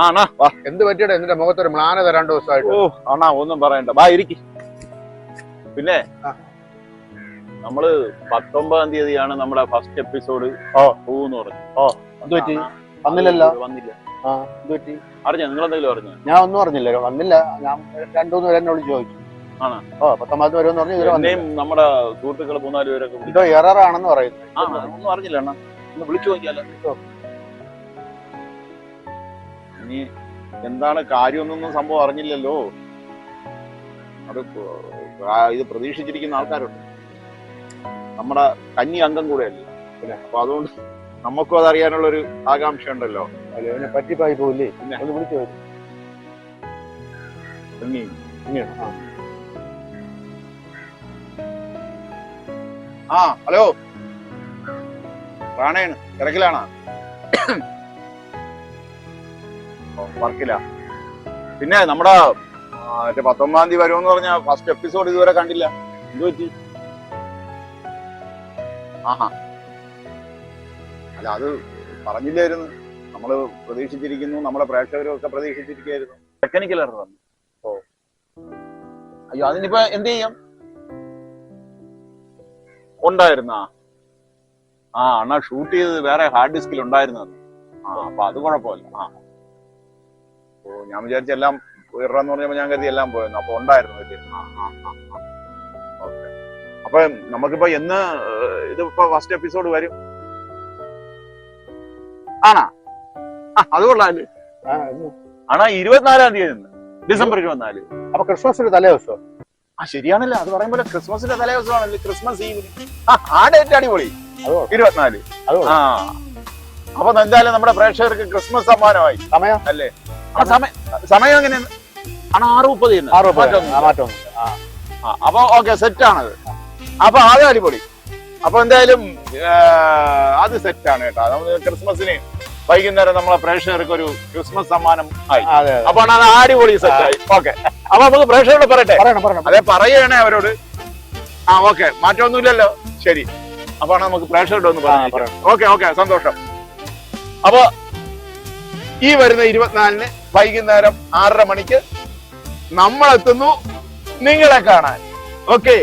അണ്ണാ എന്ത് പറ്റിയുടെ എന്നിട്ട് മുഖത്തൊരു മ്ലാന 2 ദിവസമായിട്ട്? ഓ അണ്ണാ ഒന്നും പറയണ്ട, ബാ ഇരിക്കി. പിന്നെ നമ്മള് 19-ാം തീയതിയാണ് നമ്മുടെ ഫസ്റ്റ് എപ്പിസോഡ് പോകുന്നു പറഞ്ഞു. എന്ത് പറ്റി? വന്നില്ലല്ലോ. വന്നില്ല. എന്ത് പറ്റി? അറിഞ്ഞ നിങ്ങളെന്തെങ്കിലും അറിഞ്ഞ? ഞാൻ ഒന്നും അറിഞ്ഞില്ല, വന്നില്ല. ഞാൻ 2-3 പേരെ എന്നോട് ചോദിച്ചു. 19 വരുമെന്ന് പറഞ്ഞു. എന്നെയും നമ്മുടെ സുഹൃത്തുക്കൾ 3-4 പേരൊക്കെ ഇതോ എററാണെന്ന് പറയുന്നു. ഒന്നും അറിഞ്ഞില്ല അണ്ണാ, ഒന്ന് വിളിച്ചു നോക്കിയാലോ. ഇനി എന്താണ് കാര്യമൊന്നും സംഭവം അറിഞ്ഞില്ലല്ലോ. അത് ഇത് പ്രതീക്ഷിച്ചിരിക്കുന്ന ആൾക്കാരുണ്ട്, നമ്മുടെ കന്നി അംഗം കൂടെയല്ലേ. അപ്പൊ അതുകൊണ്ട് നമുക്കും അതറിയാനുള്ളൊരു ആകാംക്ഷ ഉണ്ടല്ലോ. അതിനെ പറ്റിപ്പായി പോയില്ലേ? ഒന്ന് വിളിച്ചു ചോദിച്ചു. ഹലോ, റാണയാണ്, തിരക്കിലാണോ? വർക്കില്ല. പിന്നെ നമ്മുടെ 19-ാം തീയതി വരുമെന്ന് പറഞ്ഞ ഫസ്റ്റ് എപ്പിസോഡ് ഇതുവരെ കണ്ടില്ല, എന്ത് പറ്റി? അല്ല, അത് പറഞ്ഞില്ലായിരുന്നു. നമ്മള് പ്രതീക്ഷിച്ചിരിക്കുന്നു, നമ്മുടെ പ്രേക്ഷകരും ഒക്കെ പ്രതീക്ഷിച്ചിരിക്കുന്നു. ടെക്നിക്കൽ എറർ വന്നു. അയ്യോ, അതിനിപ്പോ എന്ത് ചെയ്യാം? ഉണ്ടായിരുന്ന അണ്ണാ ഷൂട്ട് ചെയ്തത് വേറെ ഹാർഡ് ഡിസ്കിൽ ഉണ്ടായിരുന്നു. അപ്പൊ അത് കുഴപ്പമില്ല. ഞാൻ വിചാരിച്ച എല്ലാം ഇറന്ന് പറഞ്ഞപ്പോ ഞാൻ കരുതി എല്ലാം പോയിരുന്നു. അപ്പൊ ഉണ്ടായിരുന്നു. ഓക്കെ, അപ്പൊ നമുക്കിപ്പോ എന്ന് ഇതിപ്പോ ഫസ്റ്റ് എപ്പിസോഡ് വരും? ആണാ? അത് കൊള്ളാല്. ആണാ, 24-ാം തീയതി, ഡിസംബർ 24. അപ്പൊ ക്രിസ്മസിന്റെ തലേ ദിവസം? ശരിയാണല്ലോ, അത് പറയുമ്പോൾ ക്രിസ്മസിന്റെ തലേ ദിവസമാണല്ലോ, ക്രിസ്മസ് ഈവിന്. ആ ഡേറ്റ് അടിപൊളി, 24. അപ്പൊ എന്തായാലും നമ്മുടെ പ്രേക്ഷകർക്ക് ക്രിസ്മസ് സമ്മാനമായി. സമയം അല്ലേ? സമയം എങ്ങനെയാണ്? 6:30. അപ്പൊ ഓക്കെ, സെറ്റ് ആണത്. അപ്പൊ അത് അടിപൊളി. അപ്പൊ എന്തായാലും അത് സെറ്റാണ് കേട്ടോ. നമുക്ക് ക്രിസ്മസിന് വൈകുന്നേരം നമ്മളെ പ്രേക്ഷകർക്ക് ഒരു ക്രിസ്മസ് സമ്മാനം ആയി. അപ്പൊ അത് അടിപൊളി സെറ്റായി. ഓക്കെ, അപ്പൊ നമുക്ക് പ്രേക്ഷകരോട് പറയട്ടെ? അതെ, പറയുകയാണേ അവരോട്. ഓക്കെ, മാറ്റമൊന്നുമില്ലല്ലോ. ശരി, അപ്പൊ നമുക്ക് പ്രേക്ഷകരോട് ഒന്ന് പറയാം. ഓക്കെ, സന്തോഷം. അപ്പൊ ഈ വരുന്ന 24-ന് വൈകുന്നേരം 6:30 മണിക്ക് നമ്മളെത്തുന്നു നിങ്ങളെ കാണാൻ. ഓക്കെ.